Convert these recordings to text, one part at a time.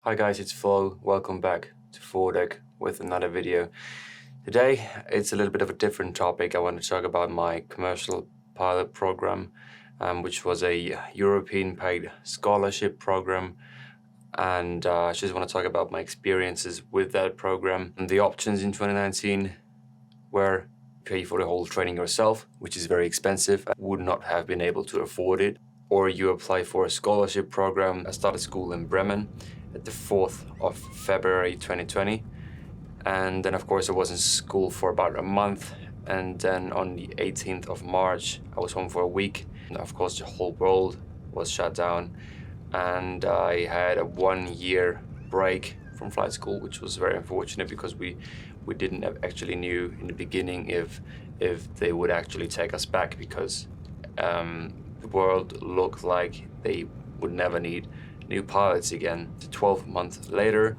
Hi guys, it's Flo. Welcome back to Deck with another video. Today it's a little bit of a different topic. I want to talk about my commercial pilot program, which was a European paid scholarship program, and I just want to talk about my experiences with that program. And the options in 2019 were pay for the whole training yourself, which is very expensive. I would not have been able to afford it. Or you apply for a scholarship program. I started school in Bremen at the 4th of February 2020. And then of course I was in school for about a month. And then on the 18th of March, I was home for a week. And of course the whole world was shut down. And I had a 1-year break from flight school, which was very unfortunate because we didn't actually knew in the beginning if they would actually take us back, because the world looked like they would never need new pilots again. 12 months later,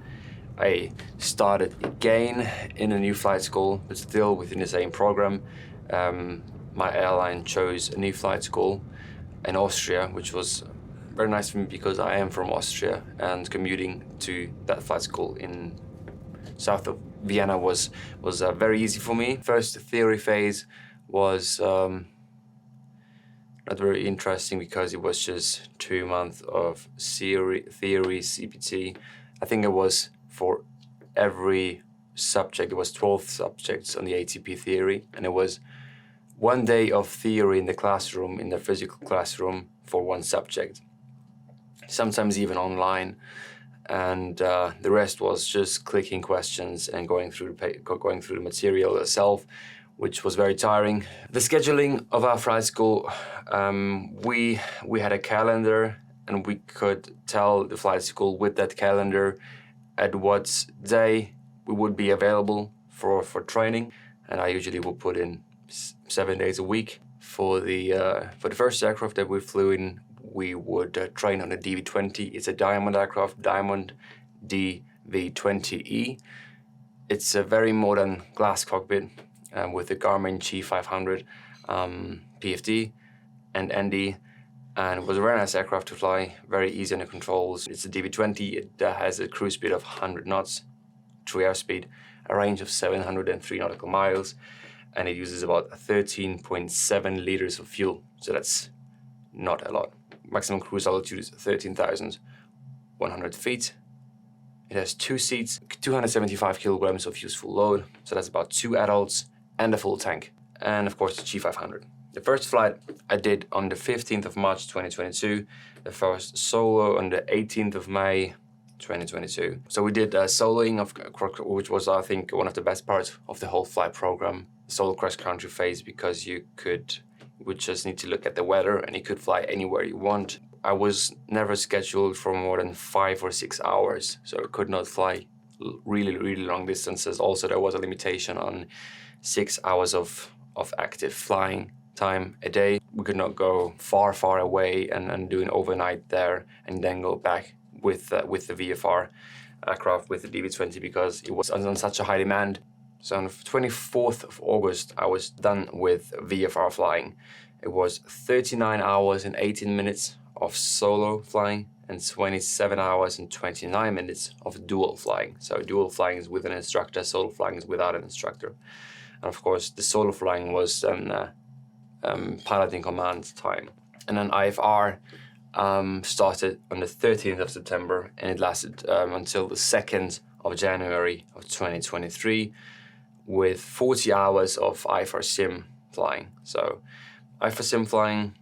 I started again in a new flight school, but still within the same program. My airline chose a new flight school in Austria, which was very nice for me because I am from Austria, and commuting to that flight school in south of Vienna was very easy for me. First theory phase was not very interesting because it was just 2 months of theory CPT. I think it was for every subject. It was 12 subjects on the ATP theory, and it was 1 day of theory in the classroom, in the physical classroom, for one subject, sometimes even online. And the rest was just clicking questions and going through the material itself, which was very tiring. The scheduling of our flight school, we had a calendar, and we could tell the flight school with that calendar at what day we would be available for training. And I usually would put in 7 days a week. For the first aircraft that we flew in, we would train on a DV-20. It's a Diamond aircraft, Diamond DV-20E. It's a very modern glass cockpit with the Garmin G500 PFD and ND, and it was a very nice aircraft to fly, very easy on the controls. It's a DV-20. It has a cruise speed of 100 knots, true airspeed, a range of 703 nautical miles, and it uses about 13.7 liters of fuel, so that's not a lot. Maximum cruise altitude is 13,100 feet. It has 2 seats, 275 kilograms of useful load, so that's about 2 adults and a full tank, and of course the G500. The first flight I did on the 15th of March 2022, the first solo on the 18th of May 2022. So we did soloing, which was, I think, one of the best parts of the whole flight program, solo cross-country phase, because you would just need to look at the weather and you could fly anywhere you want. I was never scheduled for more than 5 or 6 hours, so I could not fly really long distances. Also, there was a limitation on 6 hours of active flying time a day. We could not go far away and do an overnight there and then go back with the VFR aircraft, with the DV-20, because it was on such a high demand. So on the 24th of August, I was done with VFR flying. It was 39 hours and 18 minutes of solo flying and 27 hours and 29 minutes of dual flying. So dual flying is with an instructor, solo flying is without an instructor. And of course, the solo flying was piloting command time. And then IFR started on the 13th of September, and it lasted until the 2nd of January of 2023, with 40 hours of IFR sim flying. So IFR sim flying,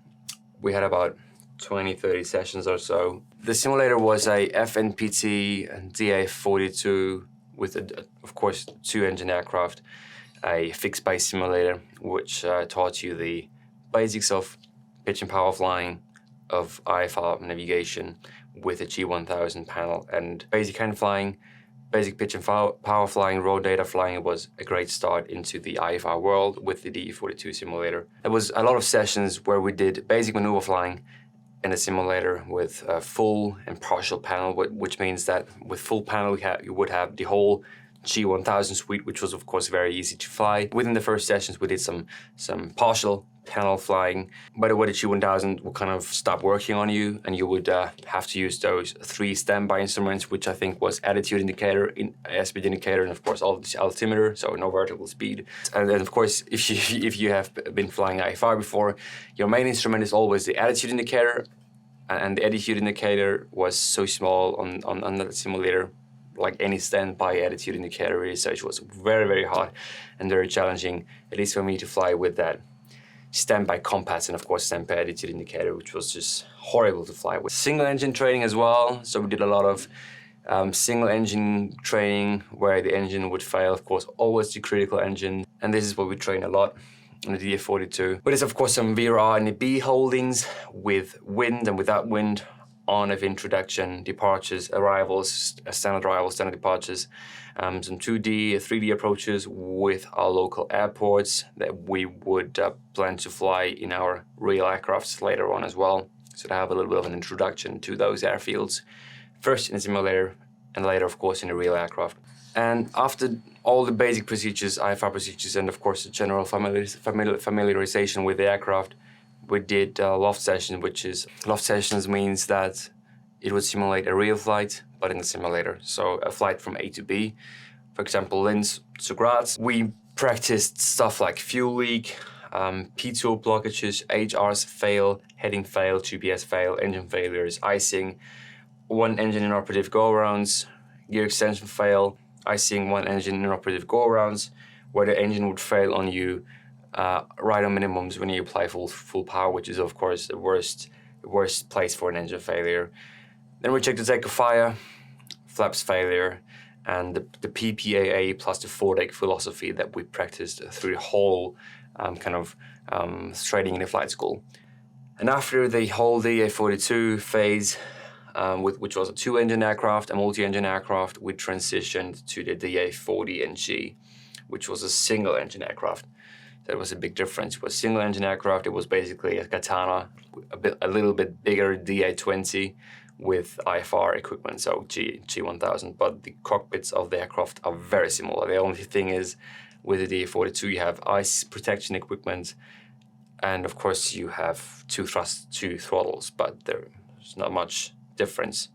we had about 20-30 sessions or so. The simulator was a FNPT and DA42 with, of course, 2-engine aircraft, a fixed base simulator, which taught you the basics of pitch and power flying, of IFR navigation with a G1000 panel, and basic hand flying, basic pitch and power flying, raw data flying. It was a great start into the IFR world with the DE42 simulator. There was a lot of sessions where we did basic maneuver flying in a simulator with full and partial panel, which means that with full panel you would have the whole G1000 suite, which was of course very easy to fly. Within the first sessions, we did some partial panel flying. By the way, the G1000 will kind of stop working on you, and you would have to use those 3 standby instruments, which I think was attitude indicator, airspeed indicator, and of course altimeter, so no vertical speed. And then of course, if you have been flying IFR before, your main instrument is always the attitude indicator, and the attitude indicator was so small on the simulator, like any standby attitude indicator research was very, very hard and very challenging, at least for me to fly with that standby compass and of course standby attitude indicator, which was just horrible to fly with. Single engine training as well, so we did a lot of single engine training where the engine would fail, of course always the critical engine, and this is what we train a lot on the DA42. But it's of course some VRR and B holdings with wind and without wind, on of introduction, departures, arrivals, standard arrivals, standard departures, some 2D, 3D approaches with our local airports that we would plan to fly in our real aircrafts later on as well. So to have a little bit of an introduction to those airfields, first in the simulator and later of course in the real aircraft. And after all the basic procedures, IFR procedures, and of course the general familiarization with the aircraft, we did loft session, loft sessions means that it would simulate a real flight, but in the simulator. So a flight from A to B, for example, Linz to Graz. We practiced stuff like fuel leak, P2O blockages, HRs fail, heading fail, GPS fail, engine failures, icing, 1 engine inoperative go-arounds, gear extension fail, icing 1 engine inoperative go-arounds, where the engine would fail on you right on minimums when you apply full power, which is of course the worst place for an engine failure. Then we check the take of fire, flaps failure, and the PPAA plus the 4-deck philosophy that we practiced through the whole training in the flight school. And after the whole DA42 phase, which was a 2-engine aircraft, a multi-engine aircraft, we transitioned to the DA40NG, which was a single-engine aircraft. That was a big difference. It was a single-engine aircraft. It was basically a Katana, a little bit bigger DA20 with IFR equipment, so G1000. But the cockpits of the aircraft are very similar. The only thing is, with the DA42, you have ice protection equipment, and of course you have 2 throttles, but there's not much difference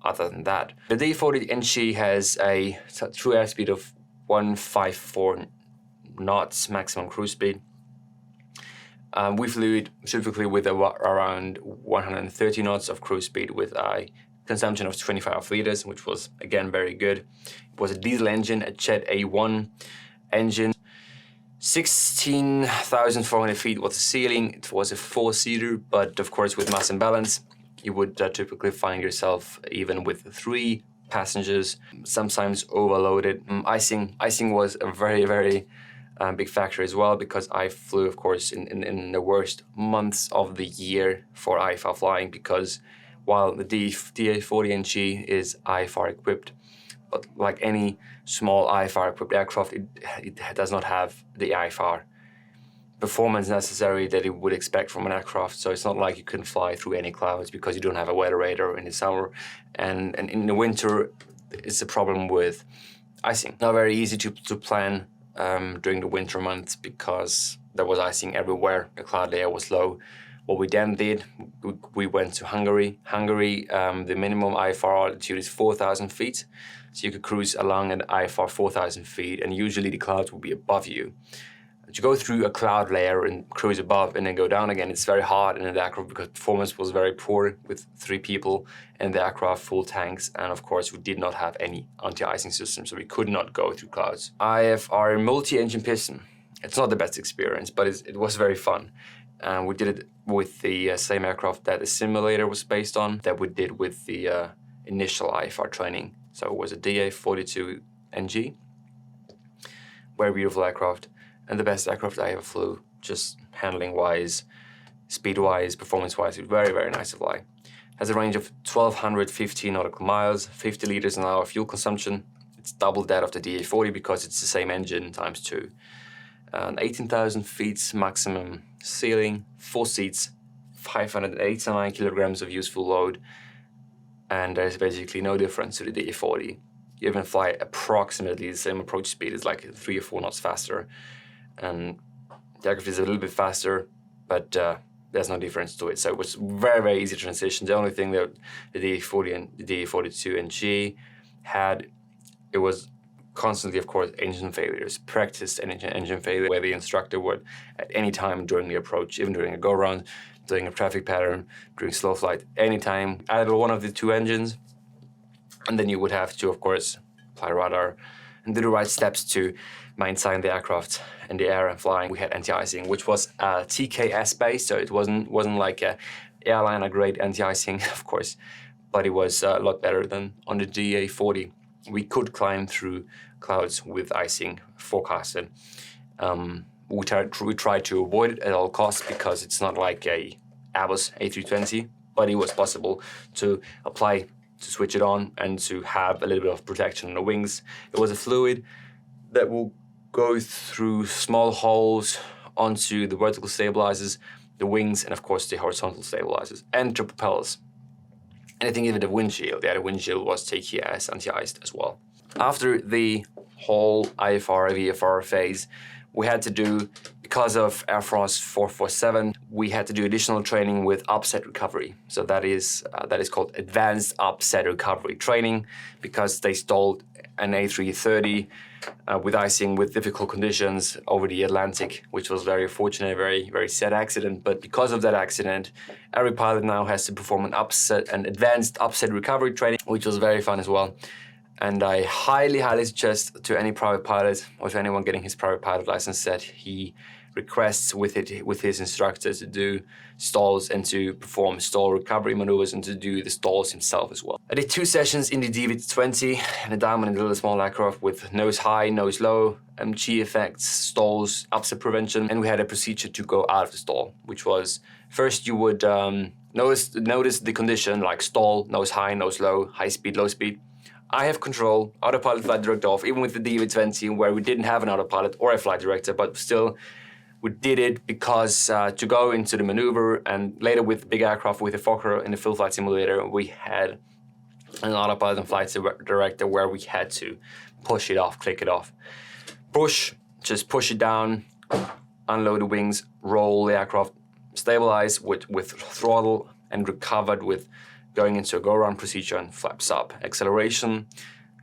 other than that. The DA40NG has a true airspeed of 154 knots maximum cruise speed. We flew it typically with around 130 knots of cruise speed with a consumption of 25 liters, which was again very good. It was a diesel engine, a Jet A1 engine. 16,400 feet was the ceiling. It was a 4-seater, but of course with mass imbalance, you would typically find yourself even with 3 passengers, sometimes overloaded. Icing was a very, very big factor as well, because I flew, of course, in the worst months of the year for IFR flying, because while the DA40NG is IFR equipped, but like any small IFR equipped aircraft, it does not have the IFR performance necessary that it would expect from an aircraft. So it's not like you can fly through any clouds because you don't have a weather radar in the summer, and in the winter it's a problem with icing. Not very easy to plan during the winter months because there was icing everywhere. The cloud layer was low. What we then did, we went to Hungary. The minimum IFR altitude is 4,000 feet. So you could cruise along at IFR 4,000 feet, and usually the clouds will be above you. To go through a cloud layer and cruise above and then go down again, it's very hard in the aircraft because performance was very poor with 3 people in the aircraft, full tanks, and of course we did not have any anti-icing system, so we could not go through clouds. IFR multi-engine piston. It's not the best experience, but it was very fun. We did it with the same aircraft that the simulator was based on, that we did with the initial IFR training. So it was a DA42NG, very beautiful aircraft, and the best aircraft I ever flew, just handling-wise, speed-wise, performance-wise. It's very, very nice to fly. Has a range of 1,250 nautical miles, 50 liters an hour fuel consumption. It's double that of the DA40 because it's the same engine times 2. 18,000 feet maximum ceiling, 4 seats, 589 kilograms of useful load, and there's basically no difference to the DA40. you even fly approximately the same approach speed. It's like 3 or 4 knots faster. And the aircraft is a little bit faster, but there's no difference to it. So it was very, very easy transition. The only thing that the DA40 and the DA42 and G had, it was constantly, of course, engine failures, practiced engine failure, where the instructor would, at any time during the approach, even during a go-round, doing a traffic pattern, during slow flight, anytime, either one of the 2 engines, and then you would have to, of course, apply radar and do the right steps to maintain the aircraft in the air and flying. We had anti-icing, which was TKS based, so it wasn't like a airliner grade anti-icing, of course, but it was a lot better than on the DA40. We could climb through clouds with icing forecasted. We tried to avoid it at all costs because it's not like a Airbus A320, but it was possible to apply, to switch it on and to have a little bit of protection on the wings. It was a fluid that will go through small holes onto the vertical stabilizers, the wings, and of course the horizontal stabilizers, and the propellers. Anything even the windshield. The windshield was TKS anti-iced as well. After the whole IFR, VFR phase, we had to do, because of Air France 447, we had to do additional training with upset recovery. So that is called advanced upset recovery training, because they stalled an A330 with icing with difficult conditions over the Atlantic, which was very fortunate, very, very sad accident. But because of that accident, every pilot now has to perform an advanced upset recovery training, which was very fun as well. And I highly, highly suggest to any private pilot or to anyone getting his private pilot license that he requests with his instructor to do stalls and to perform stall recovery maneuvers and to do the stalls himself as well. I did 2 sessions in the DV20 and a diamond and a little small aircraft with nose high, nose low, G effects, stalls, upset prevention, and we had a procedure to go out of the stall, which was first you would notice the condition like stall, nose high, nose low, high speed, low speed. I have control, autopilot, flight director off, even with the DV20 where we didn't have an autopilot or a flight director, but still we did it because to go into the maneuver, and later with the big aircraft, with the Fokker in the full flight simulator, we had an autopilot and flight director where we had to push it off, click it off. Just push it down, unload the wings, roll the aircraft, stabilize with throttle, and recovered with going into a go-around procedure and flaps up. Acceleration,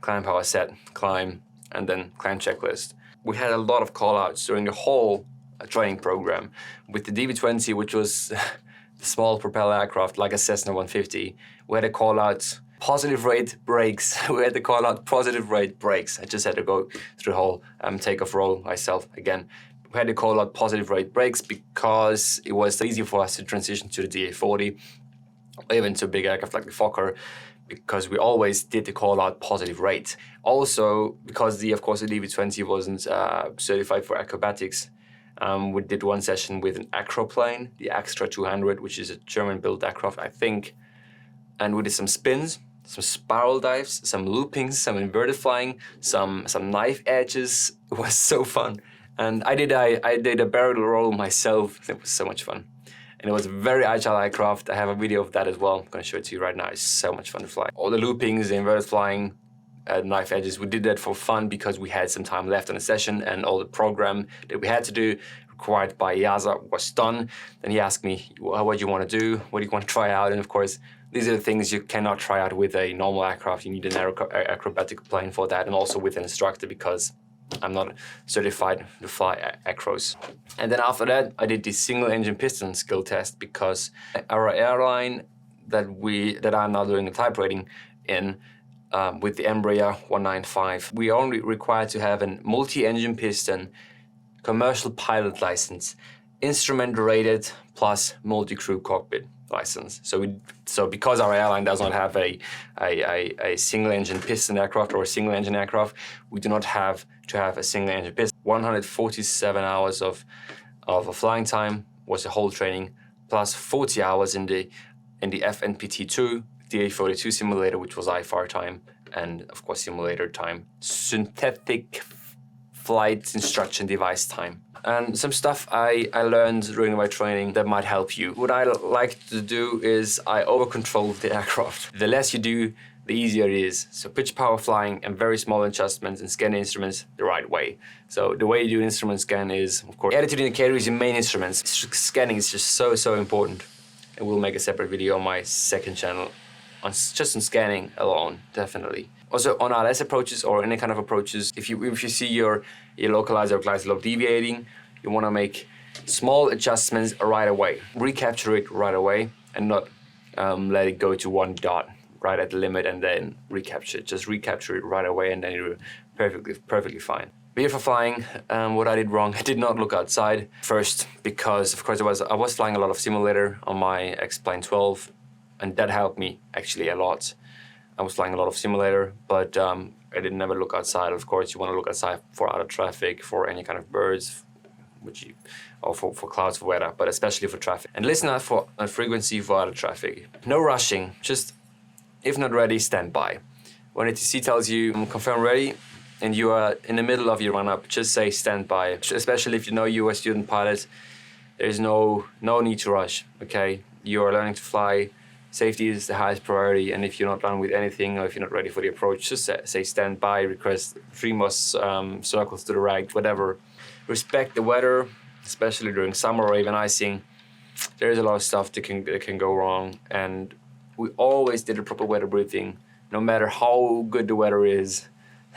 climb power set, climb, and then climb checklist. We had a lot of call-outs during the whole training program. With the DV20, which was the small propeller aircraft like a Cessna 150, we had a call-out positive rate brakes. We had to call out positive rate brakes. I just had to go through the whole takeoff roll myself again. We had to call out positive rate brakes because it was easy for us to transition to the DA40, even to a big aircraft like the Fokker, because we always did the call out positive rate. Also, because the DV20 wasn't certified for acrobatics, we did 1 session with an acroplane, the Extra 200, which is a German-built aircraft, I think, and we did some spins, some spiral dives, some loopings, some inverted flying, some knife edges. It was so fun. And I did a barrel roll myself. It was so much fun. And it was a very agile aircraft. I have a video of that as well. I'm going to show it to you right now. It's so much fun to fly. All the loopings, the inverted flying, knife edges, we did that for fun because we had some time left in the session and all the program that we had to do required by IASA was done. Then he asked me, what do you want to do? What do you want to try out? And of course, these are the things you cannot try out with a normal aircraft. You need an acrobatic plane for that, and also with an instructor because I'm not certified to fly acros. And then after that, I did the single engine piston skill test because our airline that I'm now doing a type rating in with the Embraer 195, we are only required to have a multi-engine piston commercial pilot license, instrument rated plus multi-crew cockpit license. So because our airline does not have a single engine piston aircraft or a single engine aircraft, we do not have to have a single engine piston. 147 hours of flying time was the whole training, plus 40 hours in the FNPT2, the A42 simulator, which was IFR time, and of course simulator time, synthetic flight instruction device time. And some stuff I learned during my training that might help you. What I like to do is I over-control the aircraft. The less you do, the easier it is. So pitch power flying and very small adjustments and scan instruments the right way. So the way you do an instrument scan is, of course, attitude indicator is your main instruments. Scanning is just so important. And we'll make a separate video on my second channel on just on scanning alone, definitely. Also on RLS approaches or any kind of approaches, if you see your localizer or glider slope deviating, you want to make small adjustments right away. Recapture it right away and not let it go to one dot right at the limit and then recapture it. Just recapture it right away and then you're perfectly fine. But for flying, what I did wrong, I did not look outside first because of course I was flying a lot of simulator on my X-Plane 12 and that helped me actually a lot. I was flying a lot of simulator, but I didn't never look outside. Of course, you want to look outside for other traffic, for any kind of birds, or for clouds, for weather, but especially for traffic. And listen out for a frequency for other traffic. No rushing, just if not ready, stand by. When ATC tells you confirm ready and you are in the middle of your run-up, just say stand by. Especially if you know you're a student pilot, there's no need to rush, okay? You are learning to fly. Safety is the highest priority, and if you're not done with anything or if you're not ready for the approach, just say stand by, request 3 more circles to the right, whatever. Respect the weather, especially during summer or even icing. There's a lot of stuff that can go wrong, and we always did a proper weather briefing, no matter how good the weather is.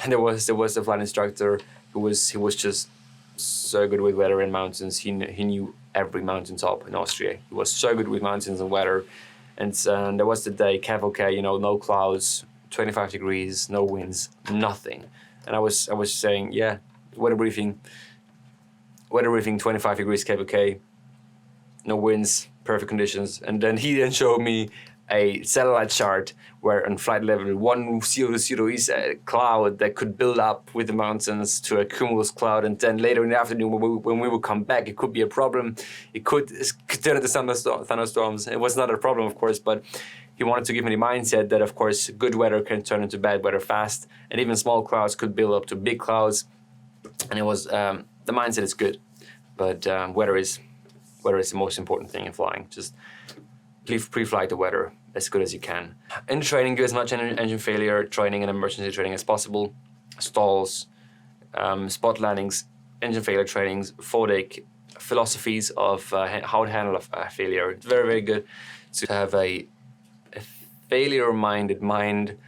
And there was a flight instructor he was just so good with weather and mountains. He knew every mountain top in Austria. He was so good with mountains and weather. And there was the day, cav okay, you know, no clouds, 25 degrees, no winds, nothing. And I was saying, yeah, weather briefing, 25 degrees, cav okay, no winds, perfect conditions. And then he showed me a satellite chart where on flight level 100 is a cloud that could build up with the mountains to a cumulus cloud, and then later in the afternoon when we would come back, it could be a problem. It could turn into thunderstorms. It was not a problem, of course, but he wanted to give me the mindset that, of course, good weather can turn into bad weather fast, and even small clouds could build up to big clouds. And it was the mindset is good, but weather is the most important thing in flying. Just pre-flight the weather as good as you can. In training, do as much engine failure training and emergency training as possible. Stalls, spot landings, engine failure trainings, 4-day philosophies of how to handle a failure. It's very good to have a failure-minded mind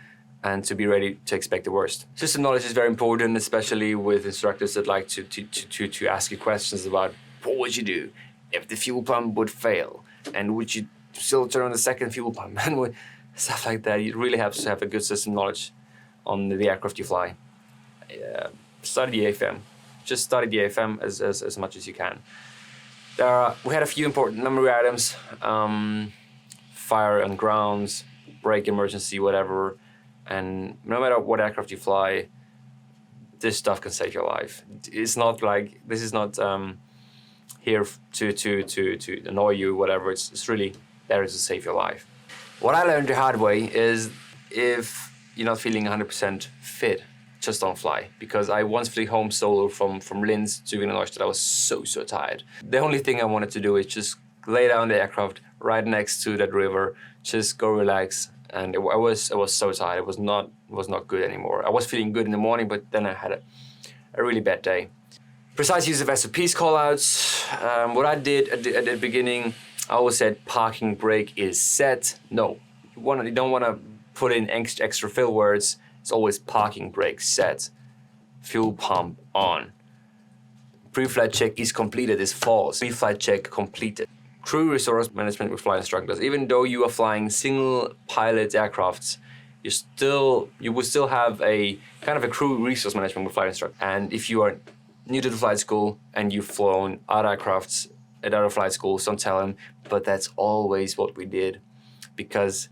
and to be ready to expect the worst. System knowledge is very important, especially with instructors that like to ask you questions about what would you do if the fuel pump would fail, and would you still turn on the second fuel pump, and stuff like that. You really have to have a good system knowledge on the aircraft you fly. Study the AFM. Just study the AFM as much as you can. We had a few important memory items: fire and grounds, brake emergency, whatever. And no matter what aircraft you fly, this stuff can save your life. It's not like this is not here to annoy you, whatever. It's really there to save your life. What I learned the hard way is if you're not feeling 100% fit, just don't fly. Because I once flew home solo from Linz to Wiener Neustadt. I was so tired. The only thing I wanted to do is just lay down the aircraft right next to that river, just go relax. And I was so tired. It was not good anymore. I was feeling good in the morning, but then I had a really bad day. Precise use of SOPs callouts. What I did at the beginning, I always said parking brake is set. No, you don't want to put in extra fill words. It's always parking brake set. Fuel pump on. Pre-flight check is completed is false. Pre-flight check completed. Crew resource management with flight instructors. Even though you are flying single pilot aircrafts, you will still have a kind of a crew resource management with flight instructors. And if you are new to the flight school and you've flown other aircrafts at other flight schools, don't tell them, but that's always what we did, because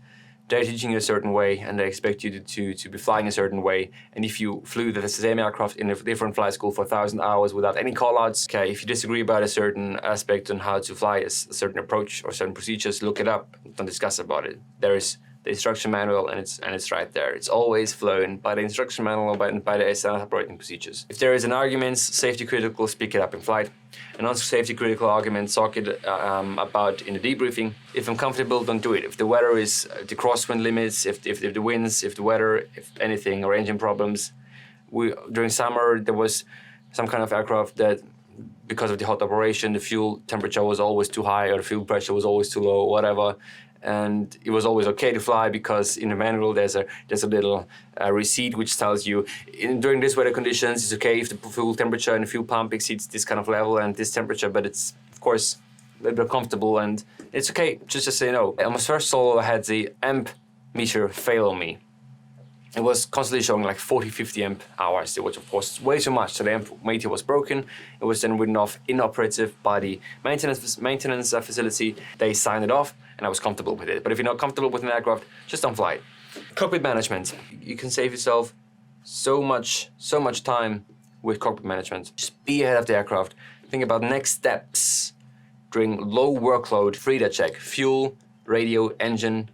they're teaching you a certain way and they expect you to be flying a certain way. And if you flew the same aircraft in a different flight school for 1,000 hours without any callouts, okay, if you disagree about a certain aspect on how to fly a certain approach or certain procedures, look it up, don't discuss about it. There is the instruction manual, and it's right there. It's always flown by the instruction manual, by the standard operating procedures. If there is an argument, safety critical, speak it up in flight. A non-safety critical argument, talk it about in the debriefing. If I'm comfortable, don't do it. If the weather is the crosswind limits, if the winds, if the weather, if anything, or engine problems. During summer, there was some kind of aircraft that, because of the hot operation, the fuel temperature was always too high or the fuel pressure was always too low, whatever. And it was always okay to fly because in the manual there's a little receipt which tells you during this weather conditions it's okay if the fuel temperature and the fuel pump exceeds this kind of level and this temperature, but it's of course a little bit uncomfortable and it's okay, just say no. On my first solo I had the amp meter fail on me. It was constantly showing like 40-50 amp hours, which of course is way too much. So the amp meter was broken. It was then written off inoperative by the maintenance facility. They signed it off and I was comfortable with it. But if you're not comfortable with an aircraft, just don't fly it. Cockpit management. You can save yourself so much time with cockpit management. Just be ahead of the aircraft. Think about next steps during low workload. FRIDA check, fuel, radio, engine,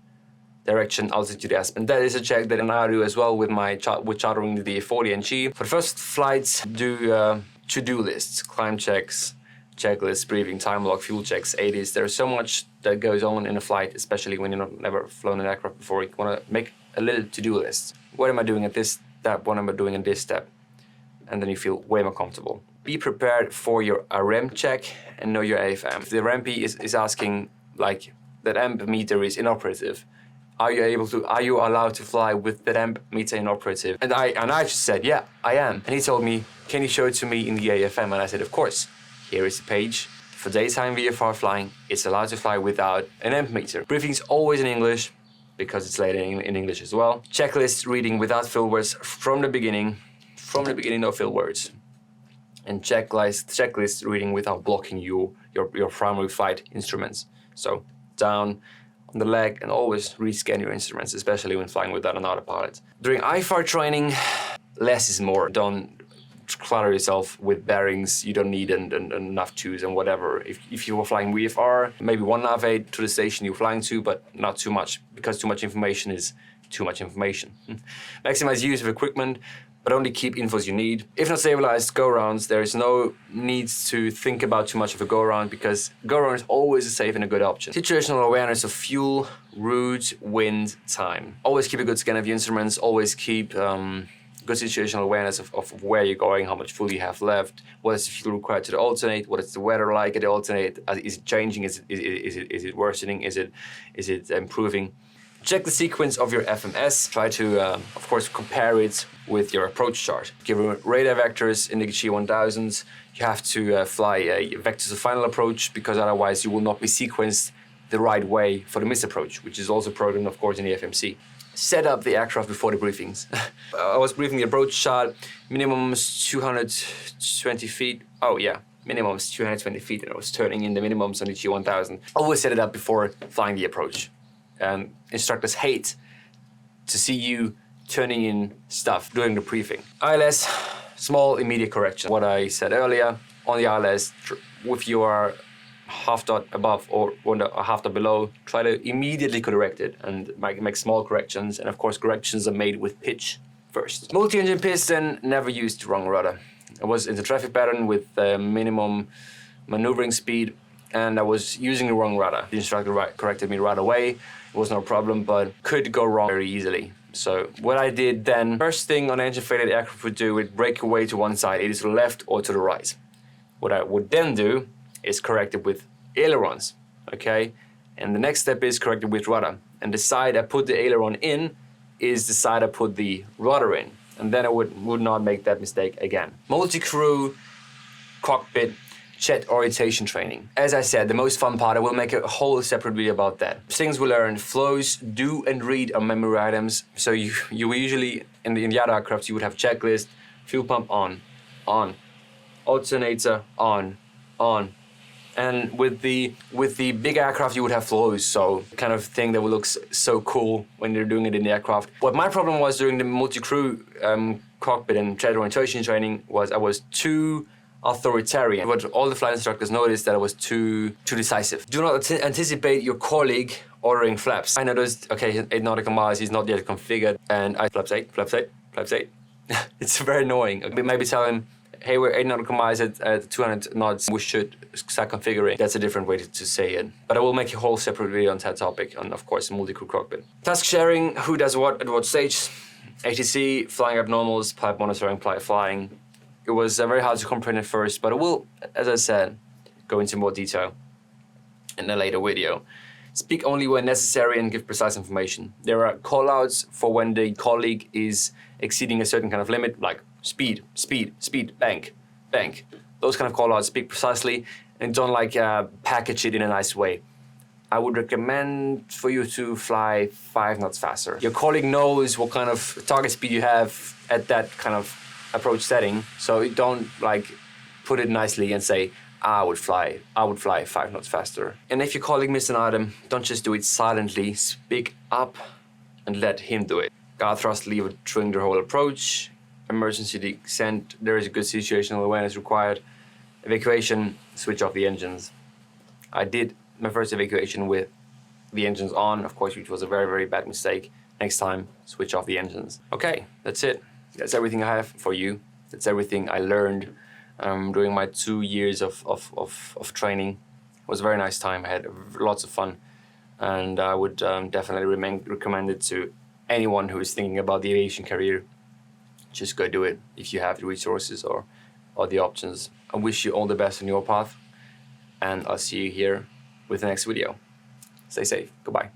direction, altitude, and that is a check that I do as well with chartering the 40NG. For the first flights, do to-do lists, climb checks, checklists, briefing, time log, fuel checks, 80s. There's so much that goes on in a flight, especially when you've never flown an aircraft before. You want to make a little to-do list. What am I doing at this step? What am I doing in this step? And then you feel way more comfortable. Be prepared for your REM check and know your AFM. If the REMP is asking like that amp meter is inoperative, are you allowed to fly with the amp meter inoperative? And I just said, yeah, I am. And he told me, can you show it to me in the AFM? And I said, of course. Here is the page. For daytime VFR flying, it's allowed to fly without an amp meter. Briefing's always in English, because it's later in English as well. Checklist reading without fill words from the beginning. No fill words. And checklist reading without blocking your primary flight instruments. So down on the leg and always rescan your instruments, especially when flying without an autopilot. During IFR training, less is more. Don't clutter yourself with bearings you don't need and enough tools and whatever. If you were flying VFR, maybe one nav aid to the station you're flying to, but not too much, because too much information is too much information. Maximize use of equipment, but only keep infos you need. If not stabilized go-rounds, there is no need to think about too much of a go-round because go-round is always a safe and a good option. Situational awareness of fuel, route, wind, time. Always keep a good scan of your instruments, always keep good situational awareness of where you're going, how much fuel you have left, what is the fuel required to the alternate, what is the weather like at the alternate, is it changing, is it worsening, is it improving. Check the sequence of your FMS. Try to, of course, compare it with your approach chart. Given radar vectors in the G1000s, you have to fly vectors of final approach because otherwise you will not be sequenced the right way for the misapproach, which is also programmed, of course, in the FMC. Set up the aircraft before the briefings. I was briefing the approach chart, minimum 220 feet. Oh yeah, minimum 220 feet, and I was turning in the minimums on the G1000. Always set it up before flying the approach. Instructors hate to see you turning in stuff during the briefing. ILS, small immediate correction. What I said earlier, on the ILS, if you are half dot above or a half dot below, try to immediately correct it and make small corrections. And of course, corrections are made with pitch first. Multi-engine piston, never used wrong rudder. I was in the traffic pattern with minimum maneuvering speed and I was using the wrong rudder. The instructor corrected me right away. It was no problem, but could go wrong very easily. So what I did then, first thing on engine failure the aircraft would do, would break away to one side, either to the left or to the right. What I would then do is correct it with ailerons, okay? And the next step is correct it with rudder. And the side I put the aileron in is the side I put the rudder in. And then I would not make that mistake again. Multi-crew cockpit jet orientation training. As I said, the most fun part, I will make a whole separate video about that. Things we learn, flows, do and read are memory items. So you usually, in the other aircraft, you would have checklist, fuel pump on, alternator on. And with the big aircraft, you would have flows, so kind of thing that would look so cool when you're doing it in the aircraft. What my problem was during the multi-crew cockpit and jet orientation training was I was too authoritarian. But all the flight instructors noticed that I was too decisive. Do not anticipate your colleague ordering flaps. I noticed, okay, 8 nautical miles is not yet configured, and I flaps 8, flaps 8, flaps 8. It's very annoying. Maybe tell him, hey, we're 8 nautical miles at 200 knots. We should start configuring. That's a different way to say it. But I will make a whole separate video on that topic, and of course, multi-crew cockpit. Task sharing, who does what at what stage. ATC, flying abnormals, pipe monitoring, pipe flying. It was very hard to comprehend at first, but I will, as I said, go into more detail in a later video. Speak only when necessary and give precise information. There are call-outs for when the colleague is exceeding a certain kind of limit, like speed, speed, speed, bank, bank. Those kind of call-outs, speak precisely and don't package it in a nice way. I would recommend for you to fly 5 knots faster. Your colleague knows what kind of target speed you have at that kind of approach setting, so you don't put it nicely and say, I would fly 5 knots faster. And if your colleague missed an item, don't just do it silently, speak up and let him do it. Guard thrust lever during the whole approach. Emergency descent, there is a good situational awareness required. Evacuation, switch off the engines. I did my first evacuation with the engines on, of course, which was a very, very bad mistake. Next time, switch off the engines. Okay, that's it. That's everything I have for you. That's everything I learned during my 2 years of training. It was a very nice time. I had lots of fun, and I would definitely recommend it to anyone who is thinking about the aviation career. Just go do it if you have the resources or the options. I wish you all the best on your path, and I'll see you here with the next video. Stay safe. Goodbye.